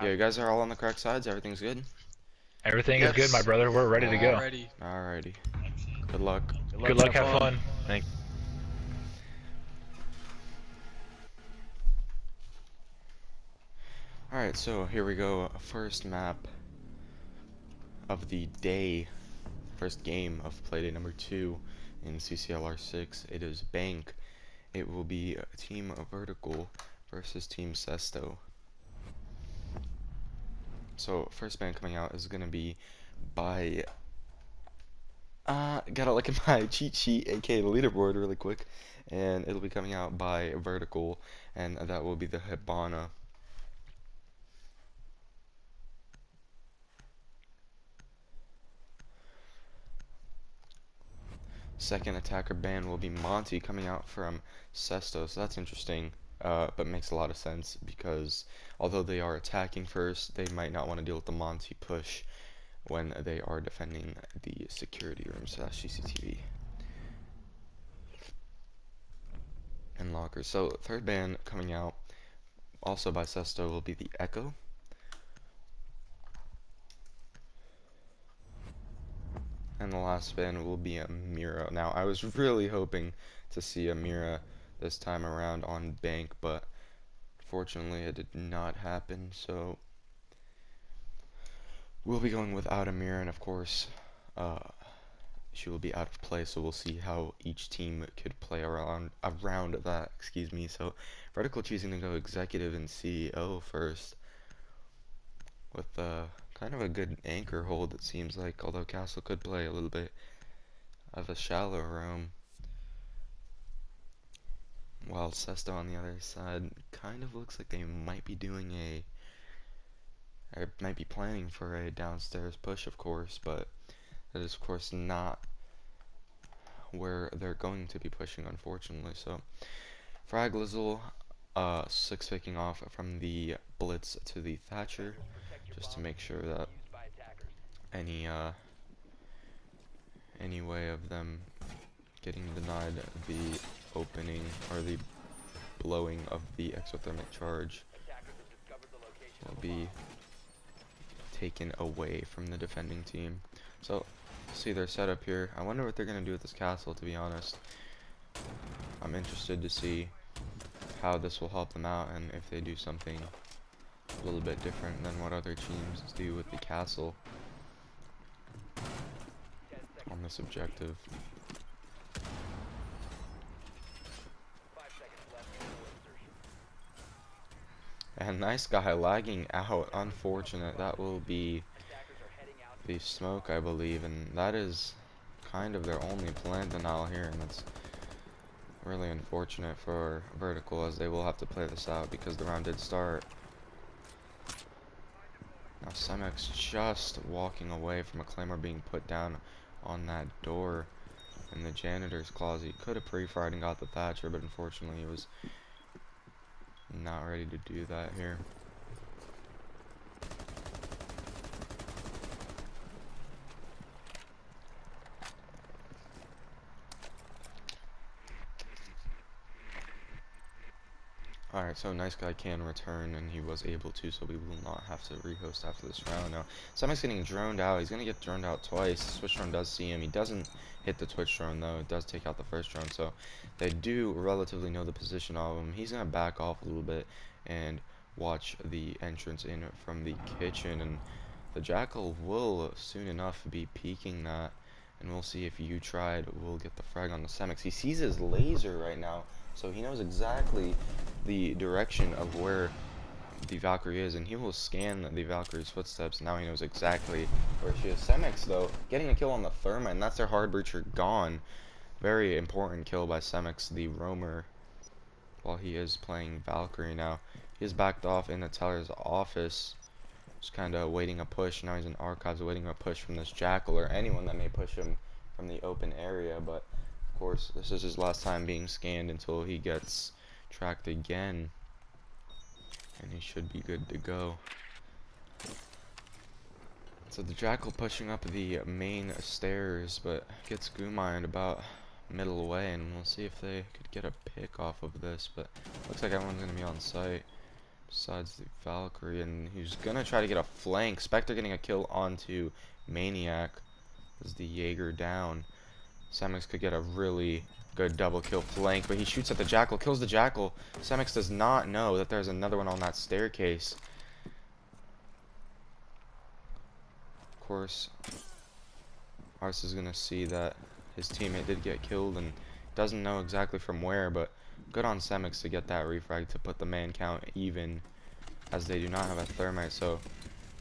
Yeah, you guys are all on the correct sides. Everything's good. Everything is good, my Yes. brother. We're ready to go. Alrighty. Alrighty. Good luck. Good luck, have fun. Thank Alright, so here we go. First map of the day. First game of Playday number 2 in CCL R6. It is Bank. It will be Team VertcL versus Team Sesto. So first band coming out is gonna be by gotta look at my cheat sheet, aka the leaderboard, really quick, and it'll be coming out by VertcL, and that will be the Hibana. Second attacker ban will be Monty coming out from Sesto, so that's interesting, but makes a lot of sense because although they are attacking first, they might not want to deal with the Monty push when they are defending the security room / CCTV and lockers. So third ban coming out also by Sesto will be the Echo. And the last ban will be a Mira. Now, I was really hoping to see a Mira this time around on Bank, but fortunately it did not happen, so we'll be going without a Mira, and of course, she will be out of play, so we'll see how each team could play around that, excuse me. So, VertcL choosing to go Executive and CEO first, with kind of a good anchor hold, it seems like, although Castle could play a little bit of a shallow roam, while Sesto on the other side kind of looks like they might be might be planning for a downstairs push, of course, but that is of course not where they're going to be pushing, unfortunately. So Fraglizzle 6 picking off from the Blitz to the Thatcher, just to make sure that any way of them getting denied the opening or the blowing of the exothermic charge will be taken away from the defending team. So see their setup here. I wonder what they're gonna do with this castle, to be honest. I'm interested to see how this will help them out and if they do something a little bit different than what other teams do with the castle on this objective. And nice guy lagging out, unfortunate. That will be the smoke, I believe, and that is kind of their only plan denial here, and that's really unfortunate for VertcL, as they will have to play this out because the round did start. Now Semex just walking away from a claymore being put down on that door in the janitor's closet. He could have pre-fired and got the Thatcher, but unfortunately he was not ready to do that here. Alright, so nice guy can return, and he was able to, so we will not have to rehost after this round. Now, Semex getting droned out. He's going to get droned out twice. Switch drone does see him. He doesn't hit the Twitch drone, though. It does take out the first drone, so they do relatively know the position of him. He's going to back off a little bit and watch the entrance in from the kitchen, and the Jackal will soon enough be peeking that, and we'll see if you tried will get the frag on the Semex. He sees his laser right now, so he knows exactly the direction of where the Valkyrie is, and he will scan the Valkyrie's footsteps. Now he knows exactly where she is. Semex, though, getting a kill on the Thermite, and that's their hard breacher gone. Very important kill by Semex, the roamer, while he is playing Valkyrie now. He is backed off in the teller's office, just kind of waiting a push. Now he's in archives waiting a push from this Jackal or anyone that may push him from the open area, but of course this is his last time being scanned until he gets tracked again, and he should be good to go. So the Jackal pushing up the main stairs, but gets Gumined about middle way, and we'll see if they could get a pick off of this, but looks like everyone's going to be on site. besides the Valkyrie, and he's gonna try to get a flank. Spectre getting a kill onto Maniac. Is the Jaeger down? Semix could get a really good double kill flank, but he shoots at the Jackal, kills the Jackal. Semix does not know that there's another one on that staircase. Of course, Ars is gonna see that his teammate did get killed and doesn't know exactly from where, but good on Semix to get that refrag to put the man count even, as they do not have a thermite. So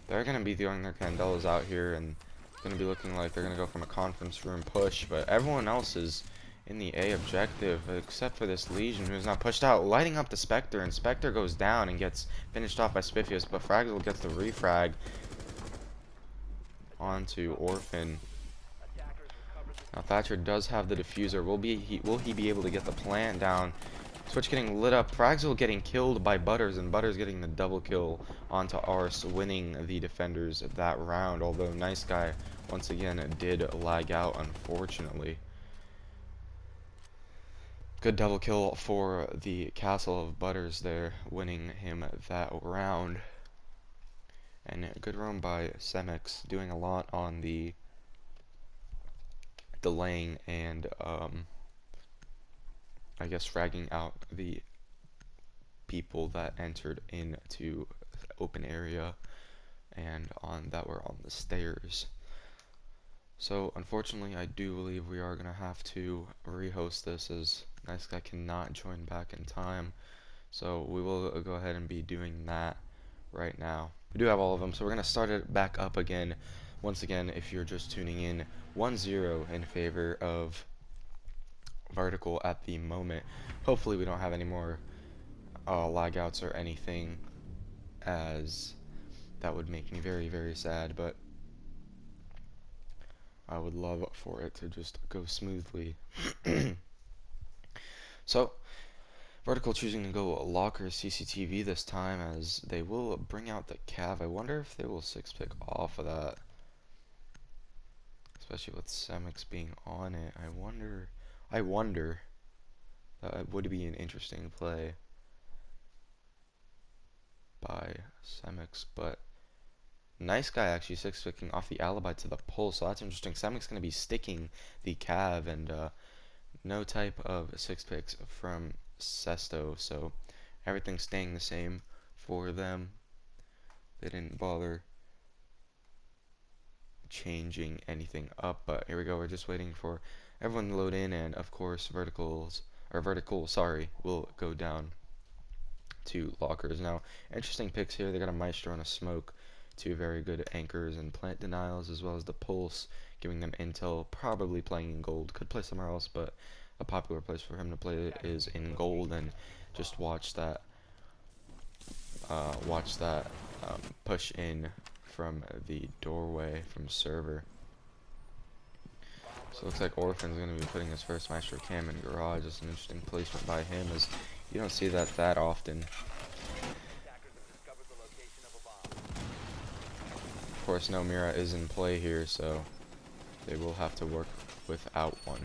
they're gonna be throwing their candelas out here, and it's gonna be looking like they're gonna go from a conference room push, but everyone else is in the A objective except for this Legion, who's not pushed out, lighting up the Spectre, and Spectre goes down and gets finished off by Spiffius, but VertcL gets the refrag onto Orphan. Now Thatcher does have the diffuser. Will he be able to get the plant down? Switch getting lit up. VertcL getting killed by Butters, and Butters getting the double kill onto Ars, winning the defenders that round. Although Nice Guy once again did lag out, unfortunately. Good double kill for the Castle of Butters there, winning him that round. And good roam by Semix, doing a lot on the delaying and I guess fragging out the people that entered into open area and on that were on the stairs. So unfortunately, I do believe we are gonna have to rehost this, as Nice Guy cannot join back in time. So we will go ahead and be doing that right now. We do have all of them, so we're gonna start it back up again. Once again, if you're just tuning in, 1-0 in favor of VertcL at the moment. Hopefully we don't have any more lagouts or anything, as that would make me very, very sad, but I would love for it to just go smoothly. So VertcL choosing to go locker CCTV this time, as they will bring out the Cav. I wonder if they will 6-pick off of that, especially with Semix being on it. I wonder. That would be an interesting play by Semix, but Nice Guy actually 6-picking off the alibi to the pulse, so that's interesting. Semix going to be sticking the Cav, and no type of 6-picks from Sesto, so everything's staying the same for them. They didn't bother changing anything up, but here we go. We're just waiting for everyone to load in, and of course VertcL, sorry, will go down to lockers. Now, interesting picks here. They got a Maestro and a Smoke, two very good anchors and plant denials, as well as the Pulse, giving them intel, probably playing in gold. Could play somewhere else, but a popular place for him to play is in gold. And just watch that push in from the doorway from server. So it looks like Orphan's going to be putting his first Maestro Cam in garage. It's an interesting placement by him, as you don't see that often. Of course, no Mira is in play here, so they will have to work without one.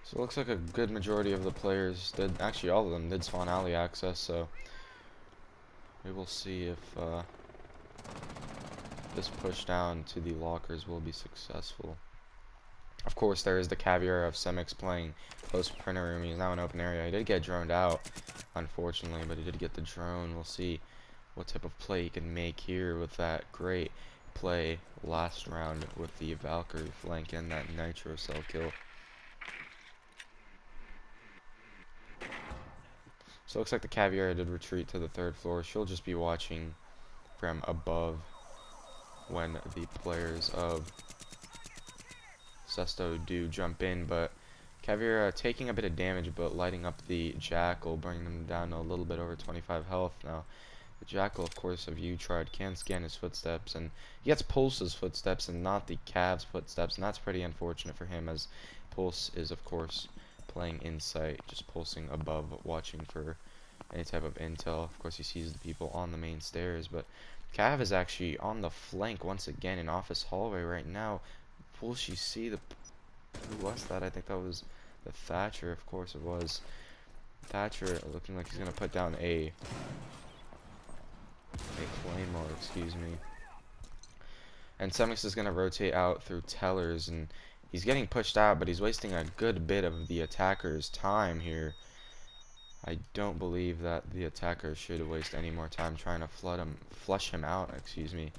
So it looks like a good majority of the players did, actually all of them did spawn alley access, so we will see if this push down to the lockers will be successful. Of course, there is the caveat of Semix playing close printer room. He's now in open area. He did get droned out, unfortunately, but he did get the drone. We'll see what type of play he can make here with that great play last round with the Valkyrie flank and that Nitro cell kill. So it looks like the Caviar did retreat to the 3rd floor. She'll just be watching from above when the players of Sesto do jump in, but Caviar taking a bit of damage, but lighting up the Jackal, bringing them down to a little bit over 25 health. Now, The Jackal, of course, of Utried can scan his footsteps, and he gets Pulse's footsteps and not the Cav's footsteps, and that's pretty unfortunate for him, as Pulse is, of course, playing in sight, just pulsing above, watching for any type of intel. Of course, he sees the people on the main stairs, but Cav is actually on the flank once again in office hallway right now. Will she see the... Who was that? I think that was the Thatcher. Of course it was. Thatcher looking like he's going to put down a Claymore, excuse me. And Semix is going to rotate out through Tellers, and he's getting pushed out, but he's wasting a good bit of the attacker's time here. I don't believe that the attacker should waste any more time trying to flush him out, excuse me.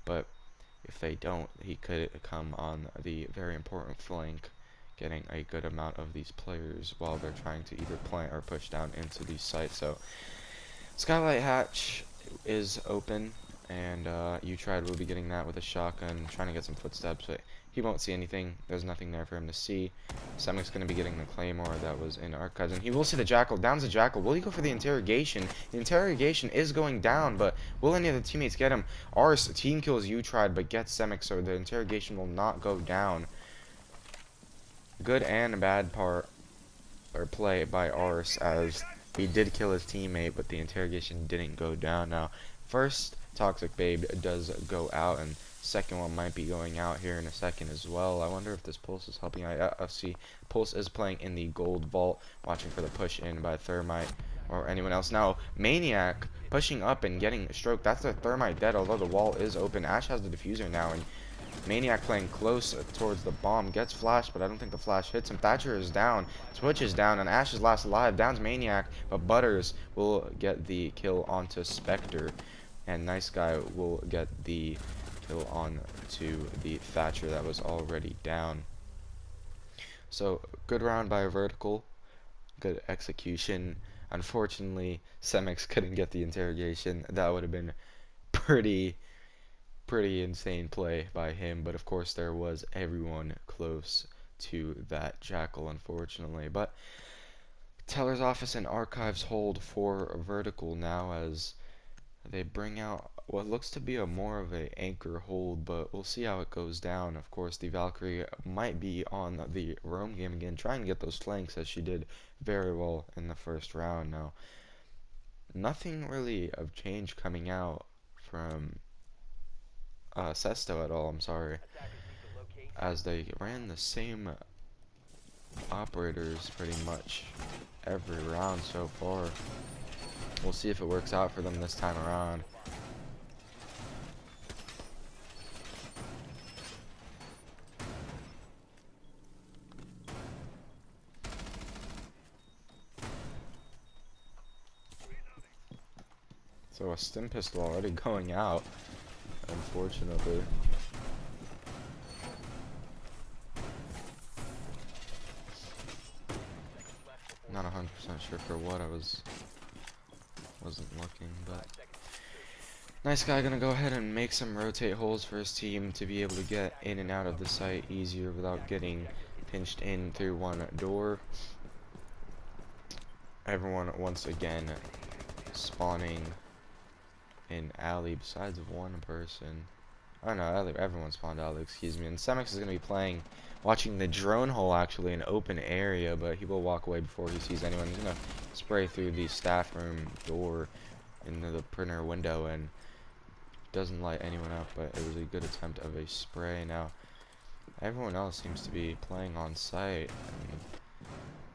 But if they don't, he could come on the very important flank, getting a good amount of these players while they're trying to either plant or push down into the site. So Skylight Hatch is open, and Utried will be getting that with a shotgun, trying to get some footsteps, but he won't see anything. There's nothing there for him to see. Semic's going to be getting the Claymore that was in Archives, and he will see the Jackal. Down's the Jackal. Will he go for the interrogation? The interrogation is going down, but will any of the teammates get him? Ars team kills Utried, but gets Semic, so the interrogation will not go down. Good and bad part, or play by Ars, as he did kill his teammate, but the interrogation didn't go down. Now, first Toxic Babe does go out, and second one might be going out here in a second as well. I wonder if this Pulse is helping out. See, Pulse is playing in the gold vault, watching for the push in by Thermite or anyone else. Now, Maniac pushing up and getting a stroke. That's the Thermite dead, although the wall is open. Ash has the diffuser now, and Maniac playing close towards the bomb. Gets flashed, but I don't think the flash hits him. Thatcher is down. Twitch is down, and Ash is last alive. Down's Maniac, but Butters will get the kill onto Spectre, and Nice Guy will get the kill on to the Thatcher that was already down. So, good round by VertcL. Good execution. Unfortunately, Semix couldn't get the interrogation. That would have been pretty insane play by him, but of course there was everyone close to that Jackal, unfortunately. But Teller's office and Archives hold for VertcL now, as they bring out what looks to be a more of a anchor hold, but we'll see how it goes down. Of course, the Valkyrie might be on the roam game again, trying to get those flanks, as she did very well in the first round. Now, nothing really of change coming out from Sesto at all, I'm sorry, as they ran the same operators pretty much every round so far. We'll see if it works out for them this time around. So a stim pistol already going out, unfortunately. Not 100% sure for what. I wasn't looking, but Nice Guy gonna go ahead and make some rotate holes for his team to be able to get in and out of the site easier without getting pinched in through one door. Everyone once again spawning in alley besides one person. Oh no, alley, everyone spawned alley, excuse me. And Semix is going to be playing, watching the drone hole actually, an open area, but he will walk away before he sees anyone. He's going to spray through the staff room door into the printer window, and doesn't light anyone up, but it was a good attempt of a spray. Now, everyone else seems to be playing on site. And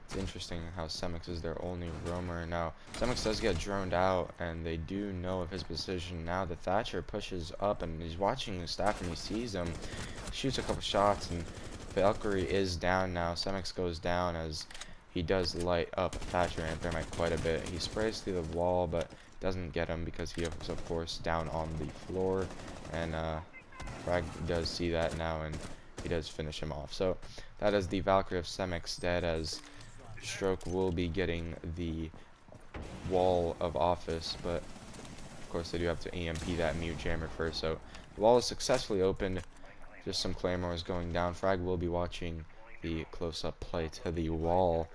it's interesting how Semix is their only roamer. Now, Semix does get droned out, and they do know of his position. Now, the Thatcher pushes up, and he's watching the staff, and he sees him. Shoots a couple shots, and Valkyrie is down now. Semix goes down, as he does light up Thatcher and Thermite quite a bit. He sprays through the wall, but doesn't get him because he is, of course, down on the floor. And Frag does see that now, and he does finish him off. So, that is the Valkyrie of Semix dead, as Stroke will be getting the wall of office, but of course they do have to EMP that mute jammer first. So the wall is successfully opened. Just some claymores going down. Frag will be watching the close-up play to the wall.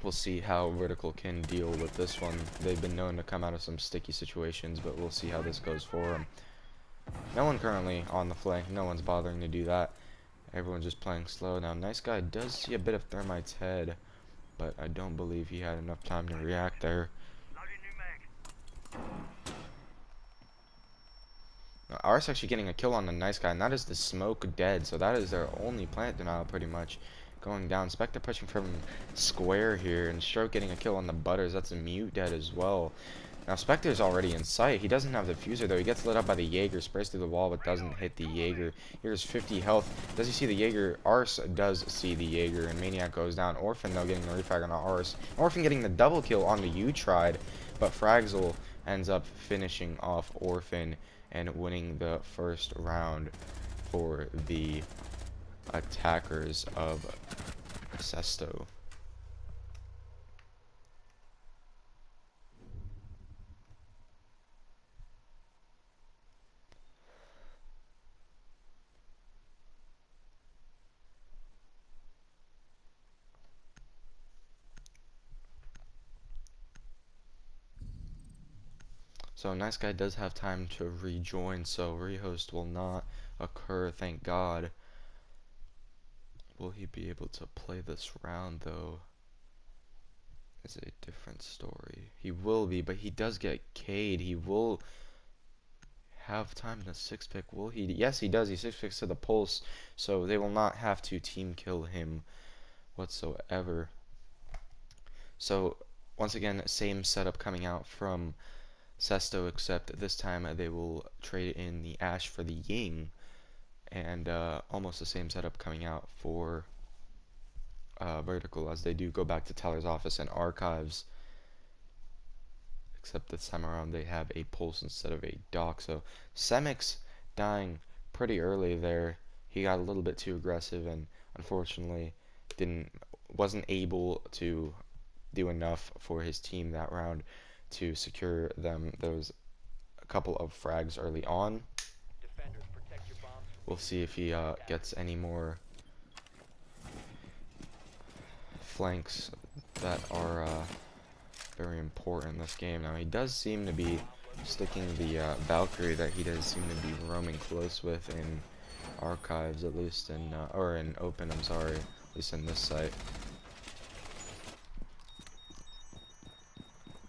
We'll see how VertcL can deal with this one. They've been known to come out of some sticky situations, but we'll see how this goes for them. No one currently on the flank. No one's bothering to do that. Everyone's just playing slow. Now, nice guy does see a bit of Thermite's head, but I don't believe he had enough time to react there. Ours actually getting a kill on the nice guy, and that is the smoke dead. So that is their only plant denial pretty much going down. Spectre pushing from square here, and Stroke getting a kill on the butters. That's a mute dead as well. Now Spectre's already in sight. He doesn't have the fuser though. He gets lit up by the Jaeger, sprays through the wall, but doesn't hit the Jaeger. Here's 50 health. Does he see the Jaeger? Ars does see the Jaeger, and Maniac goes down. Orphan though getting the refrag on Ars. Orphan getting the double kill on the U-Tried, but VertcL ends up finishing off Orphan and winning the first round for the attackers of Sesto. So nice guy does have time to rejoin, so rehost will not occur, thank God. Will he be able to play this round though? Is a different story. He will be, but he does get K'd. He will have time to 6-pick, will he? Yes, he does. He 6-picks to the pulse, so they will not have to team kill him whatsoever. So once again, same setup coming out from Sesto, except this time they will trade in the Ash for the Ying, and almost the same setup coming out for VertcL, as they do go back to Tyler's office and archives, except this time around they have a pulse instead of a dock. So Semix dying pretty early there. He got a little bit too aggressive and unfortunately wasn't able to do enough for his team that round to secure them those a couple of frags early on. We'll see if he gets any more flanks that are very important in this game. Now he does seem to be sticking the Valkyrie that he does seem to be roaming close with in archives, at least in or in open, I'm sorry, at least in this site.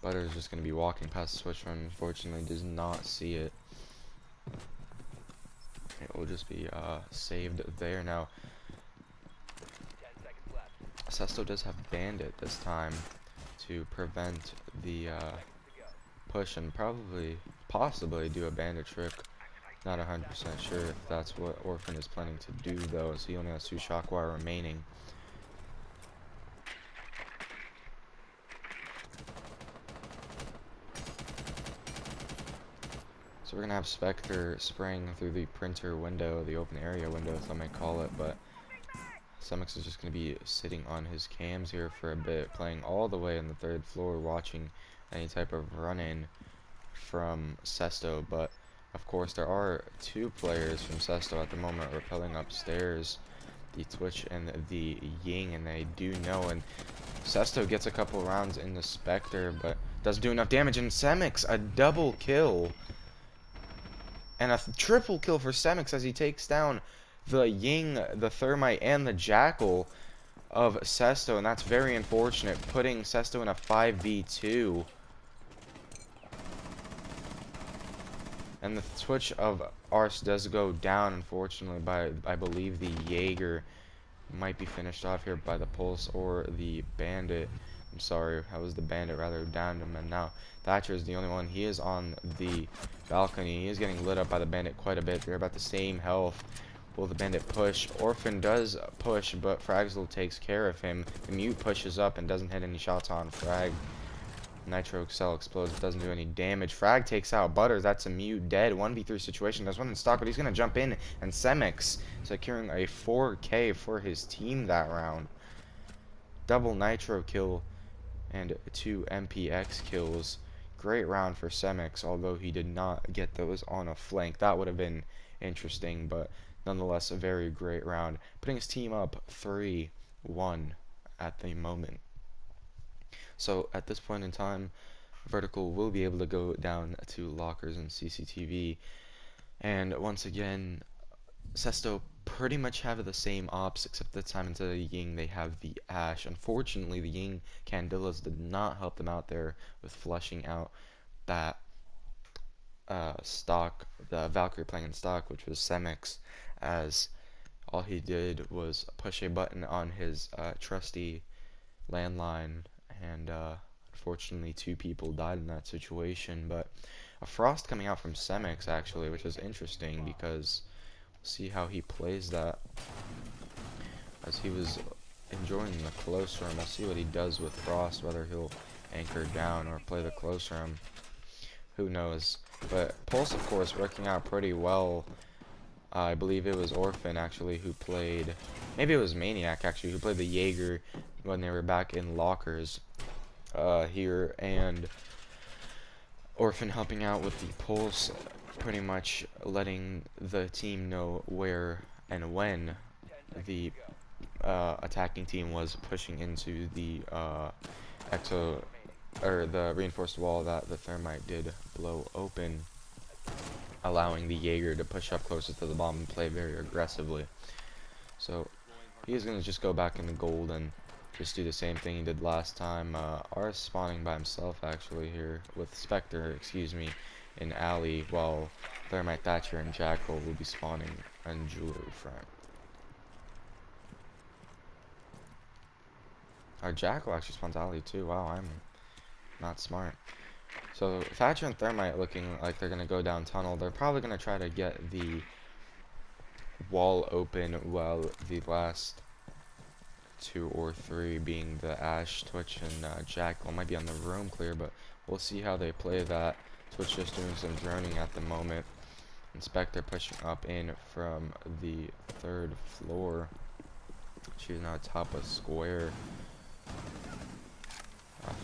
Butter is just going to be walking past the switch run. Unfortunately, does not see it. It will just be saved there. Now, Sesto does have Bandit this time to prevent the push and possibly do a Bandit trick. Not 100% sure if that's what Orphan is planning to do though, as he only has 2 Shockwire remaining. So we're going to have Spectre spraying through the printer window, the open area window, some may call it, but Semix is just going to be sitting on his cams here for a bit, playing all the way on the 3rd floor, watching any type of run-in from Sesto, but of course there are 2 players from Sesto at the moment rappelling upstairs, the Twitch and the Ying, and they do know, and Sesto gets a couple rounds in the Spectre, but doesn't do enough damage, and Semix, a double kill. And a triple kill for Semix as he takes down the Ying, the Thermite, and the Jackal of Sesto. And that's very unfortunate, putting Sesto in a 5v2. And the Twitch of Ars does go down, unfortunately, by, I believe, the Jaeger. Might be finished off here by the Pulse or the Bandit. I'm sorry, that was the Bandit rather downed him, and now Thatcher is the only one. He is on the balcony. He is getting lit up by the Bandit quite a bit. They're about the same health. Will the Bandit push? Orphan does push, but VertcL takes care of him. The Mute pushes up and doesn't hit any shots on Frag. Nitro Cell explodes, doesn't do any damage. Frag takes out Butters. That's a Mute dead. 1v3 situation. There's one in stock, but he's going to jump in. And Semix securing a 4K for his team that round. Double Nitro kill and 2 MPX kills. Great round for Semix, although he did not get those on a flank. That would have been interesting, but nonetheless a very great round, putting his team up 3-1 at the moment. So at this point in time, VertcL will be able to go down to lockers and CCTV. And once again, Sesto pretty much have the same ops, except this time instead of the Ying, they have the Ash. Unfortunately, the Ying Candillas did not help them out there with flushing out that stock, the Valkyrie playing in stock, which was Semix, as all he did was push a button on his trusty landline, and unfortunately 2 people died in that situation. But a frost coming out from Semix actually, which is interesting because we'll see how he plays that, as he was enjoying the close room. We'll see what he does with frost, whether he'll anchor down or play the close room. Who knows? But Pulse, of course, working out pretty well. I believe it was Orphan actually who played, maybe it was Maniac actually, who played the Jaeger when they were back in lockers here, and Orphan helping out with the Pulse, pretty much letting the team know where and when the attacking team was pushing into the exo, or the reinforced wall that the thermite did blow open, allowing the Jaeger to push up closer to the bomb and play very aggressively. So he's going to just go back into gold and just do the same thing he did last time. Rs spawning by himself actually here, with Spectre, excuse me, in alley, while Thermite, Thatcher, and Jackal will be spawning on jewelry front. Our Jackal actually spawns alley too. Wow, I'm not smart. So Thatcher and Thermite looking like they're gonna go down tunnel. They're probably gonna try to get the wall open, while the last 2 or 3 being the Ash, Twitch, and Jackal might be on the room clear, but we'll see how they play that. Twitch just doing some droning at the moment. Inspector pushing up in from the 3rd floor. She's now top of square.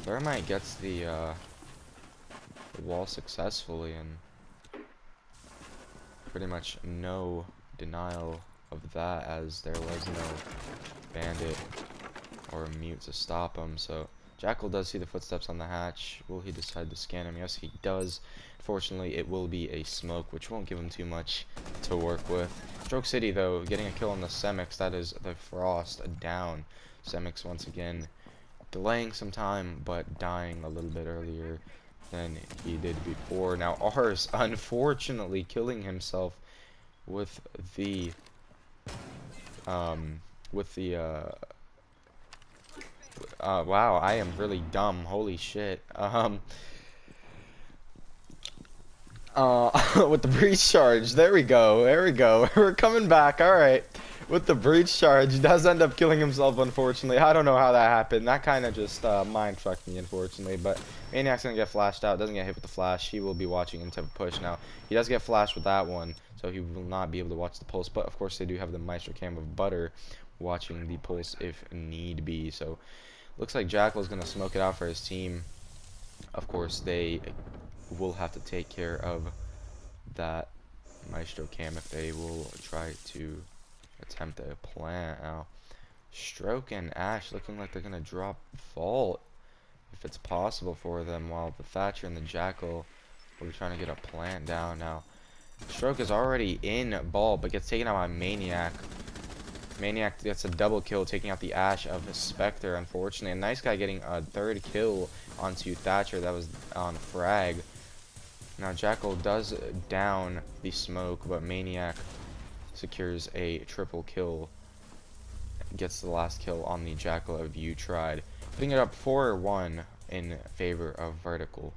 Thermite gets the wall successfully, and pretty much no denial of that, as there was no bandit or mute to stop him. So Jackal does see the footsteps on the hatch. Will he decide to scan him? Yes, he does. Fortunately, it will be a smoke, which won't give him too much to work with. Stroke City, though, getting a kill on the Semix. That is the Frost down. Semix once again delaying some time, but dying a little bit earlier than he did before. Now Ars, unfortunately, killing himself with the wow, I am really dumb. Holy shit. With the breach charge. There we go. There we go. We're coming back. All right. With the breach charge, he does end up killing himself, unfortunately. I don't know how that happened. That kind of just mind fucked me, unfortunately. But Maniac's gonna get flashed out. Doesn't get hit with the flash. He will be watching into the push now. He does get flashed with that one, so he will not be able to watch the pulse. But of course, they do have the Maestro Cam of Butter watching the pulse if need be. So looks like Jackal is gonna smoke it out for his team. Of course, they will have to take care of that Maestro Cam if they will try to attempt a plant. Now Stroke and Ash looking like they're gonna drop Vault if it's possible for them, while the Thatcher and the Jackal will be trying to get a plant down. Now Stroke is already in Ball, but gets taken out by Maniac. Maniac gets a double kill, taking out the Ash of the Spectre, unfortunately. A nice guy getting a 3rd kill onto Thatcher. That was on frag. Now Jackal does down the smoke, but Maniac secures a triple kill. Gets the last kill on the Jackal of You Tried, putting it up 4-1 in favor of VertcL.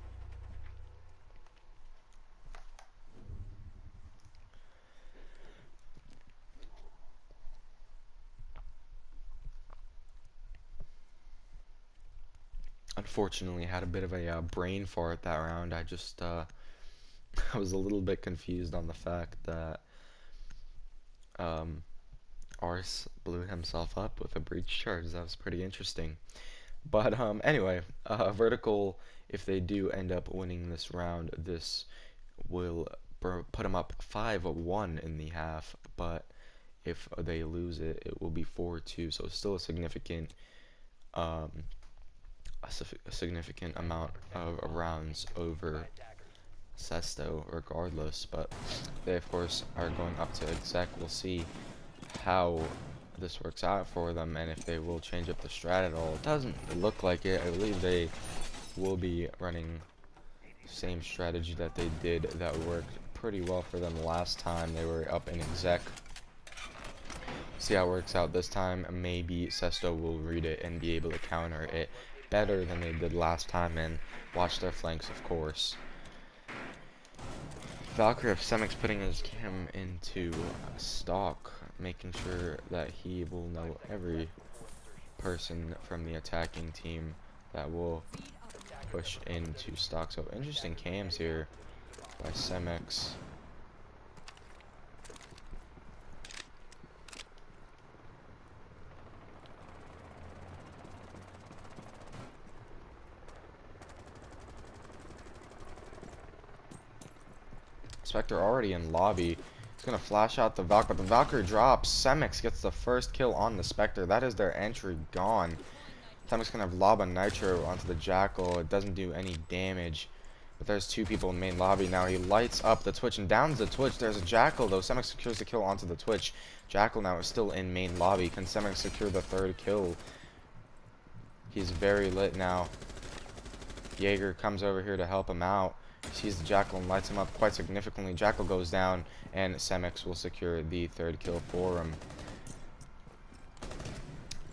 Unfortunately, had a bit of a brain fart that round. I just I was a little bit confused on the fact that Ars blew himself up with a breach charge. That was pretty interesting. But anyway, VertcL, if they do end up winning this round, this will put them up 5-1 in the half. But if they lose it, it will be 4-2. So still a significant a significant amount of rounds over Sesto regardless, but they of course are going up to exec. We'll see how this works out for them and if they will change up the strat at all. It doesn't look like it. I believe they will be running same strategy that they did that worked pretty well for them last time they were up in exec. See how it works out this time. Maybe Sesto will read it and be able to counter it better than they did last time, and watch their flanks of course. Valkyrie of Semix putting his cam into stock, making sure that he will know every person from the attacking team that will push into stock. So interesting cams here by Semix. Spectre already in lobby. He's gonna flash out the Valk, but the Valkyrie drops. Semix gets the first kill on the Spectre. That is their entry gone. Semix gonna lob a Nitro onto the Jackal. It doesn't do any damage. But there's two people in main lobby now. He lights up the Twitch and downs the Twitch. There's a Jackal though. Semix secures the kill onto the Twitch. Jackal now is still in main lobby. Can Semix secure the third kill? He's very lit now. Jaeger comes over here to help him out. Sees the Jackal and lights him up quite significantly. Jackal goes down, and Semix will secure the third kill for him.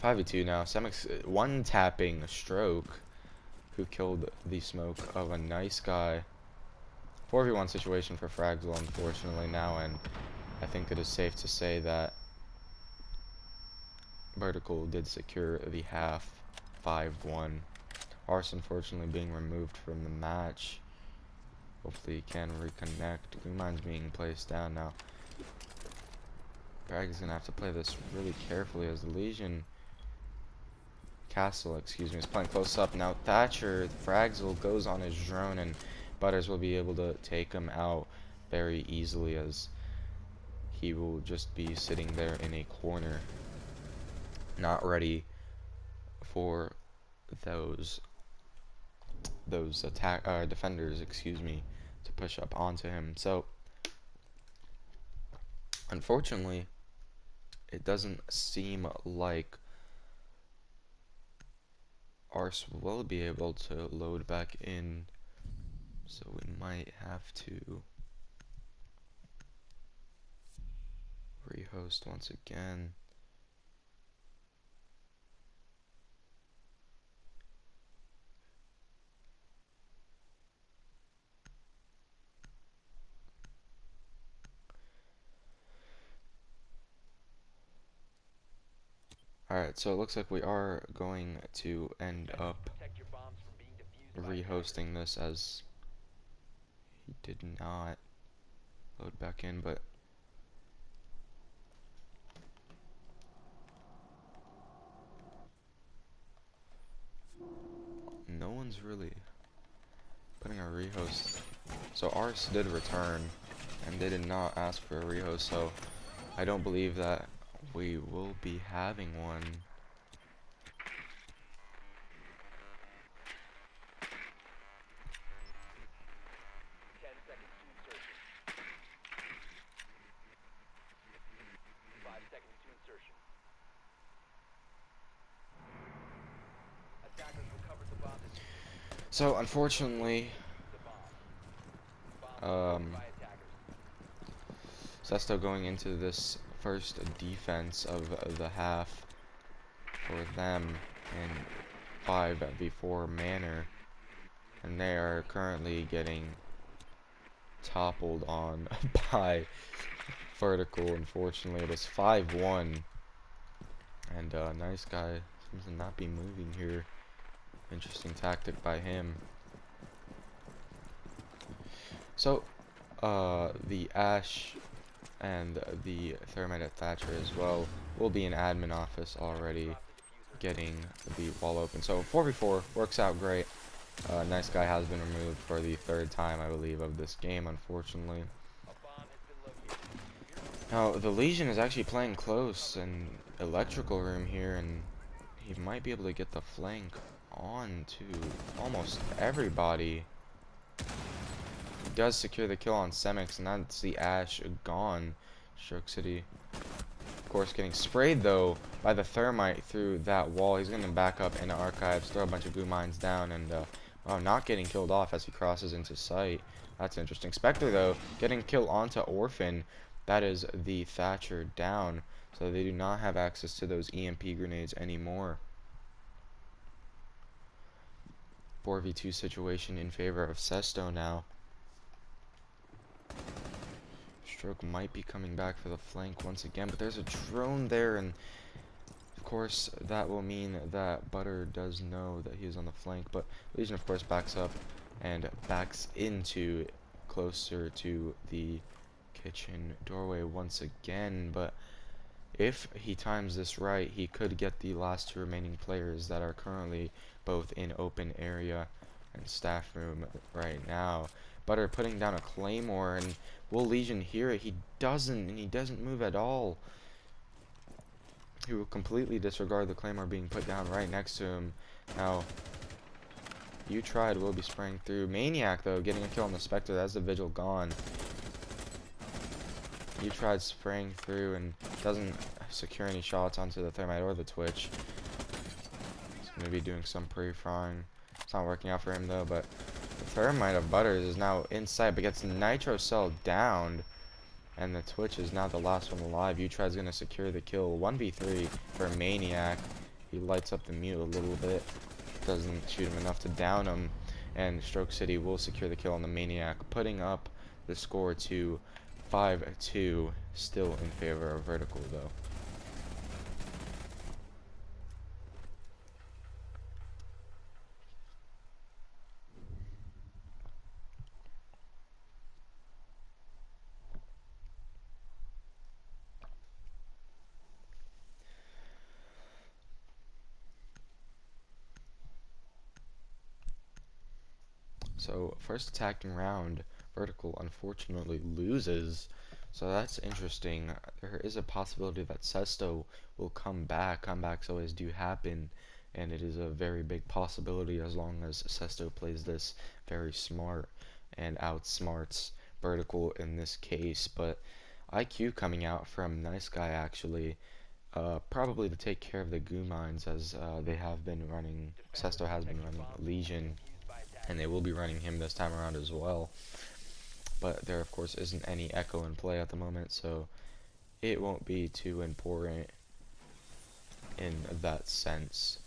5v2 now. Semix one-tapping Stroke, who killed the smoke of a nice guy. 4v1 situation for VertcL, unfortunately, now, and I think it is safe to say that VertcL did secure the half 5-1. Arse, unfortunately, being removed from the match. Hopefully he can reconnect. Mine's being placed down now. Bragg is gonna have to play this really carefully as the Legion Castle, excuse me, is playing close up. Now Thatcher, VertcL goes on his drone, and Butters will be able to take him out very easily as he will just be sitting there in a corner, not ready for those defenders, excuse me, to push up onto him. So unfortunately, it doesn't seem like Arse will be able to load back in, so we might have to rehost once again. Alright, so it looks like we are going to end up rehosting this, as he did not load back in, but no one's really putting a rehost. So Arse did return, and they did not ask for a rehost, so I don't believe that we will be having one. So unfortunately, Sesto going into this first defense of the half for them in 5v4 manner, and they are currently getting toppled on by VertcL. Unfortunately, it is 5-1, and nice guy seems to not be moving here. Interesting tactic by him. So the Ash and the Thermite Thatcher as well will be in admin office already, getting the wall open. So 4v4 works out great. Nice guy has been removed for the third time, I believe, of this game, unfortunately. Now the Legion is actually playing close in electrical room here, and he might be able to get the flank on to almost everybody. He does secure the kill on Semix, and that's the Ash gone. Stroke City, of course, getting sprayed though by the thermite through that wall. He's going to back up into archives, throw a bunch of goo mines down, and wow, not getting killed off as he crosses into sight. That's interesting. Spectre though getting kill onto Orphan. That is the Thatcher down, so they do not have access to those EMP grenades anymore. 4v2 situation in favor of Sesto now. Stroke might be coming back for the flank once again, but there's a drone there, and of course that will mean that Butter does know that he is on the flank, but Legion of course backs up and backs into closer to the kitchen doorway once again. But if he times this right, he could get the last two remaining players that are currently both in open area and staff room right now. Butter putting down a claymore, and will Legion hear it? He doesn't, and he doesn't move at all. He will completely disregard the claymore being put down right next to him. Now, You Tried will be spraying through. Maniac, though, getting a kill on the Spectre. That's the Vigil gone. You Tried spraying through and doesn't secure any shots onto the Thermite or the Twitch. He's going to be doing some pre-frying. It's not working out for him, though, but the Thermite of Butters is now in sight, but gets Nitro Cell downed. And the Twitch is now the last one alive. You Tried's going to secure the kill. 1v3 for Maniac. He lights up the mute a little bit. Doesn't shoot him enough to down him. And Stroke City will secure the kill on the Maniac, putting up the score to 5-2. Still in favor of VertcL, though. So, first attacking round, VertcL unfortunately loses. So that's interesting. There is a possibility that Sesto will come back. Comebacks always do happen, and it is a very big possibility as long as Sesto plays this very smart and outsmarts VertcL in this case. But IQ coming out from Nice Guy actually, probably to take care of the goo mines, as they have been running, Sesto has been running Legion, and they will be running him this time around as well. But there of course isn't any echo in play at the moment, so it won't be too important in that sense.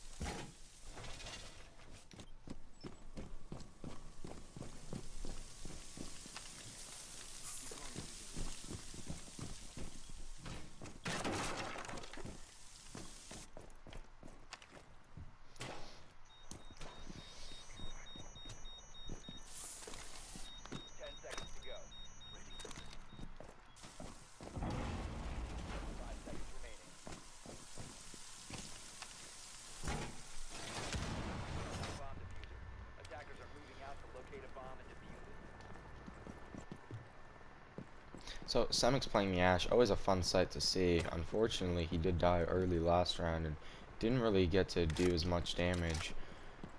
So Semix playing the Ash, always a fun sight to see. Unfortunately, he did die early last round and didn't really get to do as much damage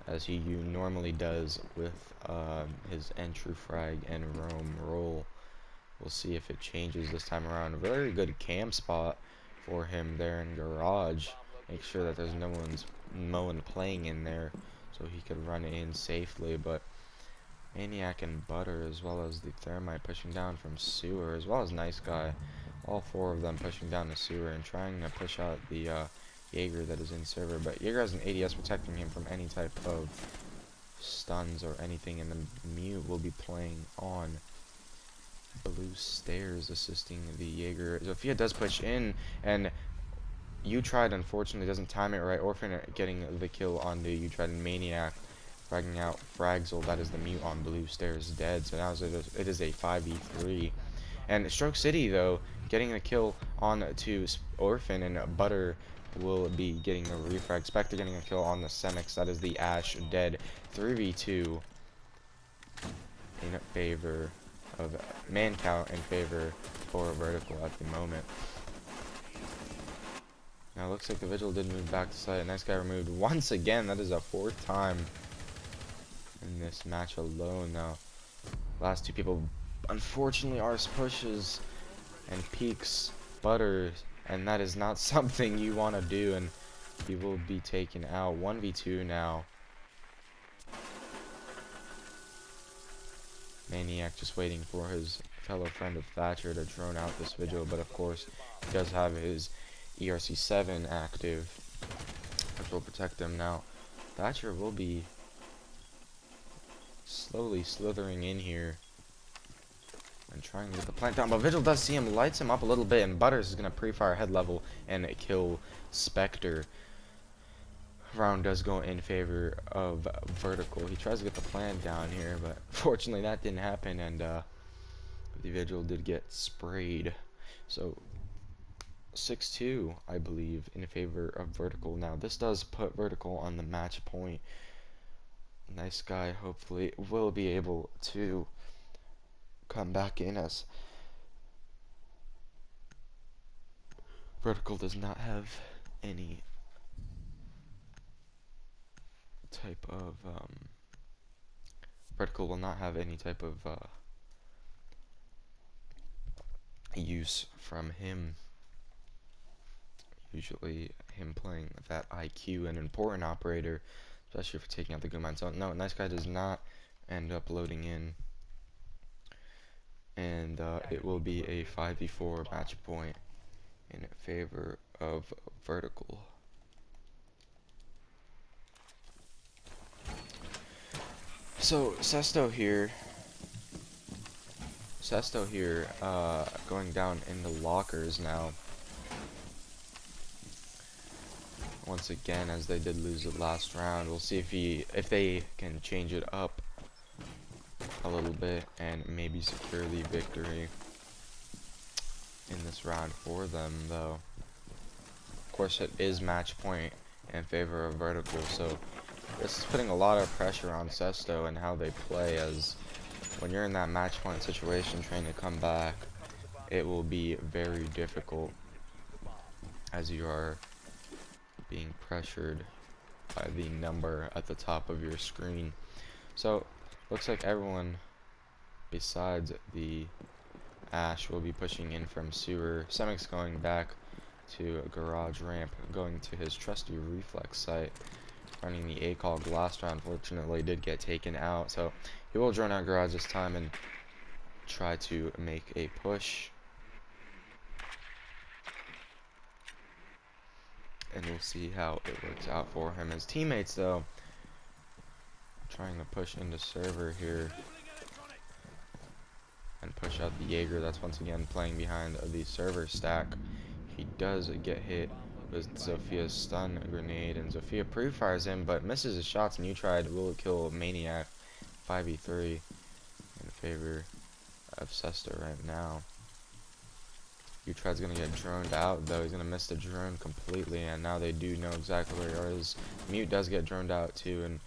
as he normally does with his entry frag and roam roll. We'll see if it changes this time around. A very good camp spot for him there in garage. Make sure that there's no one playing in there so he could run in safely. But Maniac and Butter, as well as the Thermite pushing down from sewer, as well as Nice Guy. All four of them pushing down the sewer and trying to push out the Jaeger that is in server. But Jaeger has an ADS protecting him from any type of stuns or anything, and the mute will be playing on blue stairs, assisting the Jaeger. Zofia does push in, and You Tried unfortunately doesn't time it right. Orphan getting the kill on the You Tried and Maniac, fragging out VertcL. That is the mute on blue stairs dead. So now it is a 5v3. And Stroke City though getting the kill on to Orphan, and Butter will be getting a refrag. Spectre getting a kill on the Semix. That is the Ash dead. 3v2 in favor of man count in favor for VertcL at the moment. Now it looks like the Vigil did move back to site. Nice guy removed once again. That is a 4th time in this match alone. Now, last 2 people, unfortunately, are pushes and peaks Butters, and that is not something you want to do, and he will be taken out. 1v2 now. Maniac just waiting for his fellow friend of Thatcher to drone out this Vigil, but of course he does have his ERC7 active, which will protect him. Now Thatcher will be slowly slithering in here and trying to get the plant down, but Vigil does see him, lights him up a little bit, and Butters is going to pre-fire head level and kill Spectre. Round does go in favor of VertcL. He tries to get the plant down here, but fortunately that didn't happen, and the Vigil did get sprayed. So 6-2, I believe, in favor of VertcL. Now this does put VertcL on the match point. Nice guy hopefully will be able to come back in, as VertcL does not have any type of VertcL will not have any type of use from him. Usually him playing that IQ, an important operator, especially for taking out the good mind. So no, nice guy does not end up loading in, and it will be a 5v4 match point in favor of VertcL. So Sesto here going down in the lockers now once again, as they did lose the last round. We'll see if they can change it up a little bit and maybe secure the victory in this round for them, though. Of course, it is match point in favor of VertcL, so this is putting a lot of pressure on Sesto and how they play, as when you're in that match point situation trying to come back, it will be very difficult, as you are being pressured by the number at the top of your screen. So looks like everyone besides the Ash will be pushing in from sewer. Semix going back to a garage ramp, going to his trusty reflex site, running the A-call Glasstra. Unfortunately did get taken out, so he will drone out garage this time and try to make a push. And we'll see how it works out for him. His teammates, though, trying to push into server here and push out the Jaeger. That's once again playing behind the server stack. He does get hit with Zophia's stun grenade, and Zophia pre-fires him but misses his shots, and Utried will kill Maniac. 5v3 in favor of Sesto right now. Utried's gonna get droned out, though. He's gonna miss the drone completely, and now they do know exactly where he is. Mute does get droned out too, and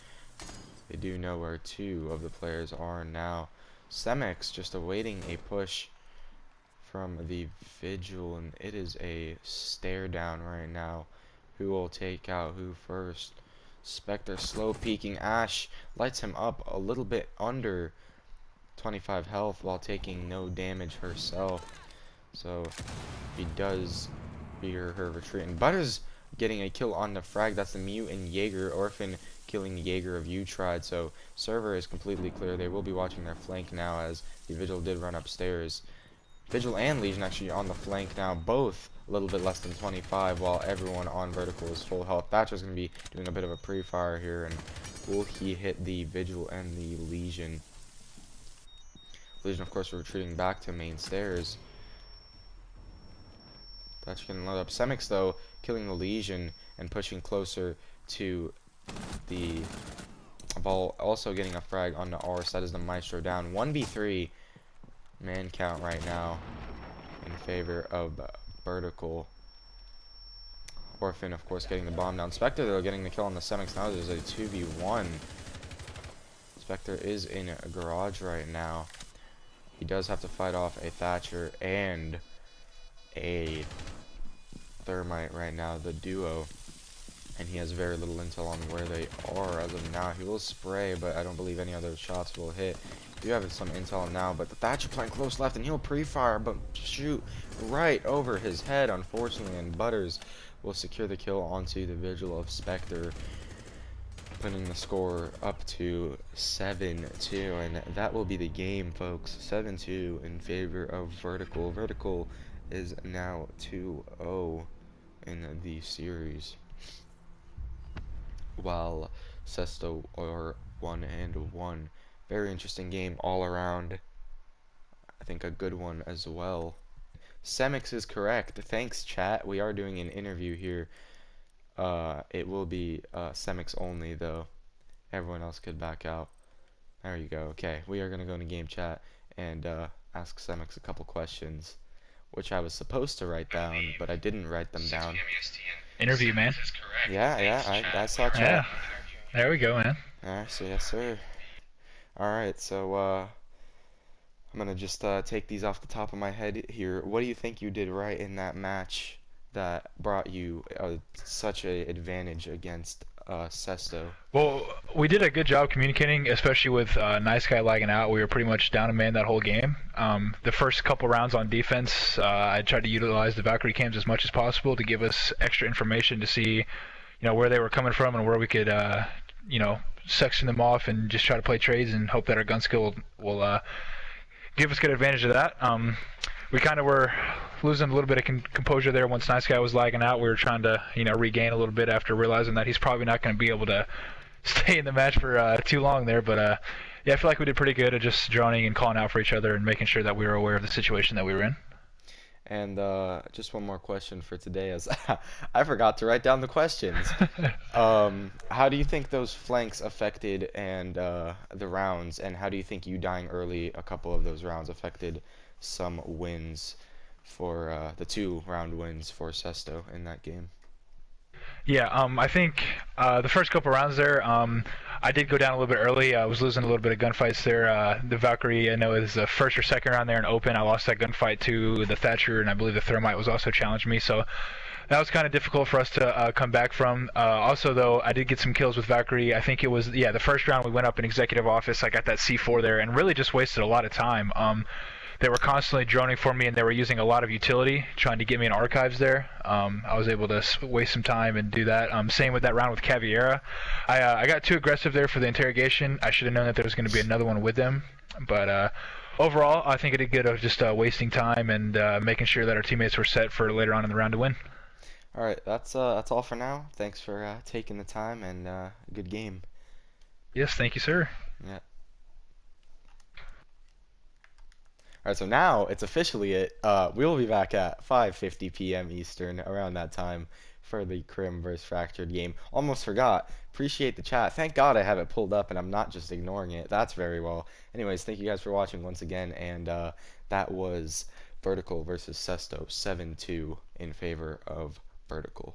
they do know where 2 of the players are now. Semix just awaiting a push from the Vigil, and it is a stare down right now. Who will take out who first? Spectre slow peeking. Ash lights him up a little bit under 25 health while taking no damage herself. So he does fear her retreat. And Butters getting a kill on the frag. That's the Mute and Jaeger. Orphan killing Jaeger of Utried. So server is completely clear. They will be watching their flank now, as the Vigil did run upstairs. Vigil and Legion actually on the flank now, both a little bit less than 25, while everyone on VertcL is full health. Thatcher's going to be doing a bit of a pre-fire here, and will he hit the Vigil and the Legion? Legion, of course, retreating back to main stairs. Thatcher can load up. Semix, though, killing the Legion and pushing closer to the ball, also getting a frag on the Ars. That is the Maestro down. 1v3 man count right now in favor of VertcL. Orphan, of course, getting the bomb down. Spectre, though, getting the kill on the Semix. Now there's a 2v1. Spectre is in a garage right now. He does have to fight off a Thatcher and a Thermite right now, the duo, and he has very little intel on where they are as of now. He will spray, but I don't believe any other shots will hit. Do have some intel now, but the Thatcher playing close left, and he'll pre-fire, but shoot right over his head, unfortunately, and Butters will secure the kill onto the Vigil of Spectre, putting the score up to 7-2, and that will be the game, folks. 7-2 in favor of VertcL. VertcL is now 2-0 in the series, while Sesto are 1-1. Very interesting game all around. I think a good one as well. Semix is correct. Thanks, chat. We are doing an interview here. It will be Semix only, though. Everyone else could back out. There you go. Okay, we are going to go into game chat and ask Semix a couple questions, which I was supposed to write down, but I didn't write them down. Interview, man. Yeah, I saw chat. Yeah. There we go, man. Alright, so yes, sir. Alright, so I'm gonna just take these off the top of my head here. What do you think you did right in that match that brought you such an advantage against Sesto? Well, we did a good job communicating, especially with Nice Guy lagging out. We were pretty much down a man that whole game. The first couple rounds on defense, I tried to utilize the Valkyrie cams as much as possible to give us extra information to see, where they were coming from and where we could, section them off and just try to play trades and hope that our gun skill will give us good advantage of that. We kind of were losing a little bit of composure there once Nice Guy was lagging out. We were trying to, regain a little bit after realizing that he's probably not going to be able to stay in the match for too long there. But yeah, I feel like we did pretty good at just droning and calling out for each other and making sure that we were aware of the situation that we were in. And just one more question for today, as I forgot to write down the questions. How do you think those flanks affected and the rounds, and how do you think you dying early a couple of those rounds affected some wins for the 2-round wins for Sesto in that game? Yeah, I think the first couple rounds there, I did go down a little bit early. I was losing a little bit of gunfights there. The Valkyrie, I know, it was the first or second round there in open. I lost that gunfight to the Thatcher, and I believe the Thermite was also challenging me. So that was kind of difficult for us to come back from. Also, though, I did get some kills with Valkyrie. I think it was, the first round we went up in Executive Office. I got that C4 there and really just wasted a lot of time. They were constantly droning for me, and they were using a lot of utility trying to get me in archives there. I was able to waste some time and do that. Same with that round with Caviera. I got too aggressive there for the interrogation. I should have known that there was going to be another one with them. But overall, I think I did good of just wasting time and making sure that our teammates were set for later on in the round to win. All right, that's all for now. Thanks for taking the time, and good game. Yes, thank you, sir. Yeah. Alright, so now it's officially it. We'll be back at 5:50 p.m. Eastern, around that time, for the Crim vs. Fractured game. Almost forgot. Appreciate the chat. Thank God I have it pulled up and I'm not just ignoring it. That's very well. Anyways, thank you guys for watching once again, and that was VertcL versus Sesto, 7-2 in favor of VertcL.